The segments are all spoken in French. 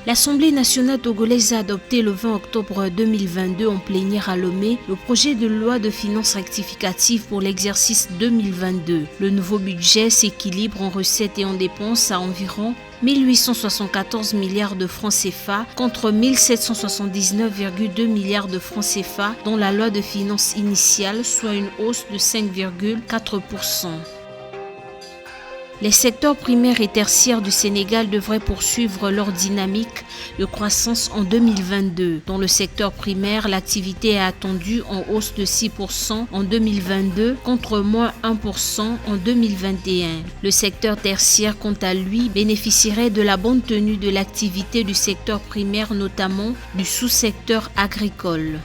L'Assemblée nationale togolaise a adopté le 20 octobre 2022 en plénière à Lomé le projet de loi de finances rectificative pour l'exercice 2022. Le nouveau budget s'équilibre en recettes et en dépenses à environ 1874 milliards de francs CFA contre 1779,2 milliards de francs CFA dans la loi de finances initiale, soit une hausse de 5,4%. Les secteurs primaires et tertiaires du Sénégal devraient poursuivre leur dynamique de croissance en 2022. Dans le secteur primaire, l'activité est attendue en hausse de 6% en 2022 contre moins 1% en 2021. Le secteur tertiaire, quant à lui, bénéficierait de la bonne tenue de l'activité du secteur primaire, notamment du sous-secteur agricole.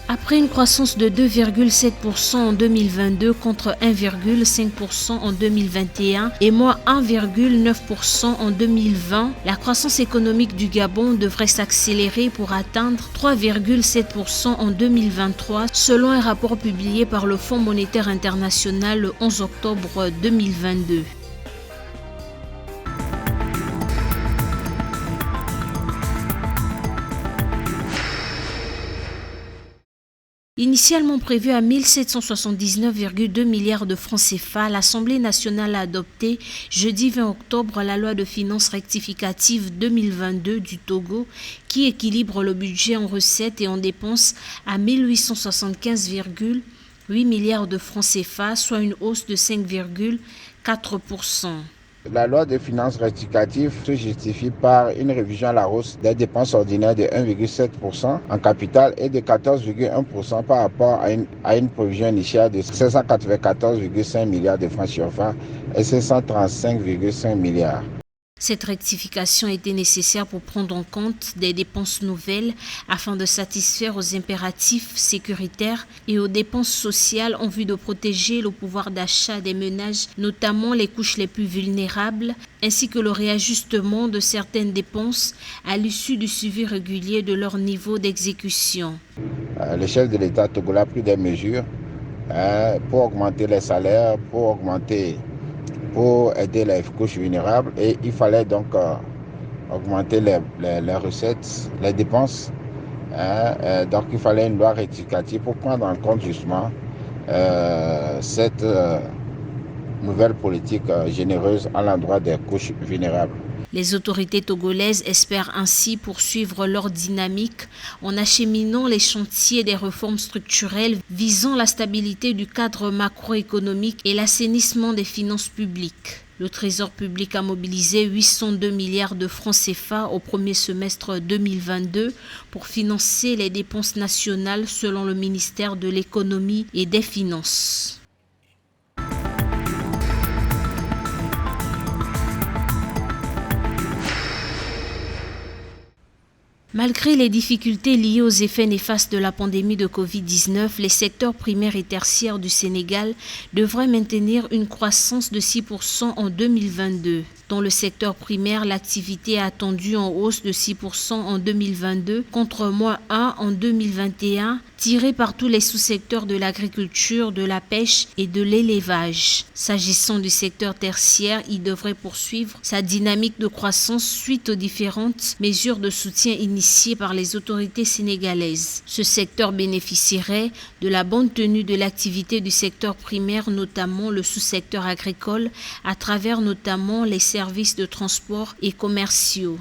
Après une croissance de 2,7% en 2022 contre 1,5% en 2021 et moins 1,9% en 2020, la croissance économique du Gabon devrait s'accélérer pour atteindre 3,7% en 2023 selon un rapport publié par le Fonds monétaire international le 11 octobre 2022. Initialement prévu à 1779,2 milliards de francs CFA, l'Assemblée nationale a adopté jeudi 20 octobre la loi de finances rectificative 2022 du Togo qui équilibre le budget en recettes et en dépenses à 1875,8 milliards de francs CFA, soit une hausse de 5,4%. La loi de finances rectificative se justifie par une révision à la hausse des dépenses ordinaires de 1,7% en capital et de 14,1% par rapport à une prévision initiale de 794,5 milliards de francs CFA et 735,5 milliards. Cette rectification était nécessaire pour prendre en compte des dépenses nouvelles afin de satisfaire aux impératifs sécuritaires et aux dépenses sociales en vue de protéger le pouvoir d'achat des ménages, notamment les couches les plus vulnérables, ainsi que le réajustement de certaines dépenses à l'issue du suivi régulier de leur niveau d'exécution. Le chef de l'État togolais a pris des mesures pour augmenter les salaires, pour aider les couches vulnérables et il fallait donc augmenter les recettes, les dépenses. Donc il fallait une loi rectificative pour prendre en compte justement cette nouvelle politique généreuse à l'endroit des couches vulnérables. Les autorités togolaises espèrent ainsi poursuivre leur dynamique en acheminant les chantiers des réformes structurelles visant la stabilité du cadre macroéconomique et l'assainissement des finances publiques. Le Trésor public a mobilisé 802 milliards de francs CFA au premier semestre 2022 pour financer les dépenses nationales selon le ministère de l'Économie et des Finances. Malgré les difficultés liées aux effets néfastes de la pandémie de Covid-19, les secteurs primaires et tertiaires du Sénégal devraient maintenir une croissance de 6% en 2022. Dans le secteur primaire, l'activité est attendue en hausse de 6% en 2022 contre moins 1 en 2021, tirée par tous les sous-secteurs de l'agriculture, de la pêche et de l'élevage. S'agissant du secteur tertiaire, il devrait poursuivre sa dynamique de croissance suite aux différentes mesures de soutien initiées par les autorités sénégalaises. Ce secteur bénéficierait de la bonne tenue de l'activité du secteur primaire, notamment le sous-secteur agricole, à travers notamment les services de transport et commerciaux.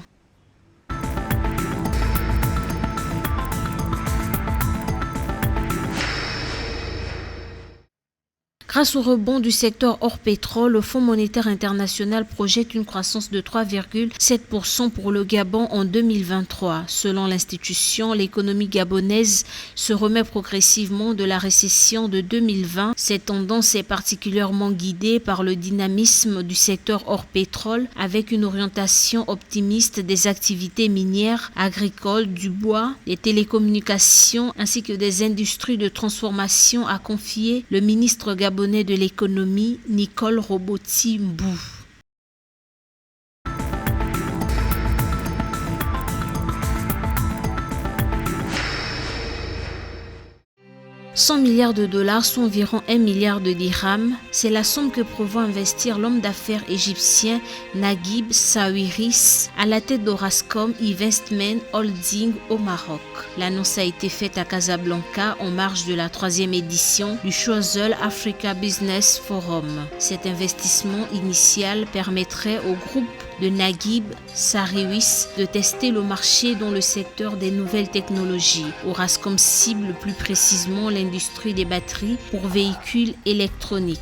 Grâce au rebond du secteur hors pétrole, le Fonds monétaire international projette une croissance de 3,7% pour le Gabon en 2023. Selon l'institution, l'économie gabonaise se remet progressivement de la récession de 2020. Cette tendance est particulièrement guidée par le dynamisme du secteur hors pétrole avec une orientation optimiste des activités minières, agricoles, du bois, des télécommunications ainsi que des industries de transformation, a confié le ministre gabonais de l'économie Nicole Roboti-Mbou. 100 milliards de dollars, soit environ 1 milliard de dirhams. C'est la somme que prévoit investir l'homme d'affaires égyptien Naguib Sawiris à la tête d'Orascom Investment Holding au Maroc. L'annonce a été faite à Casablanca en marge de la 3e édition du Choiseul Africa Business Forum. Cet investissement initial permettrait au groupe de Naguib Sawiris de tester le marché dans le secteur des nouvelles technologies. Orascom cible plus précisément l'industrie des batteries pour véhicules électroniques.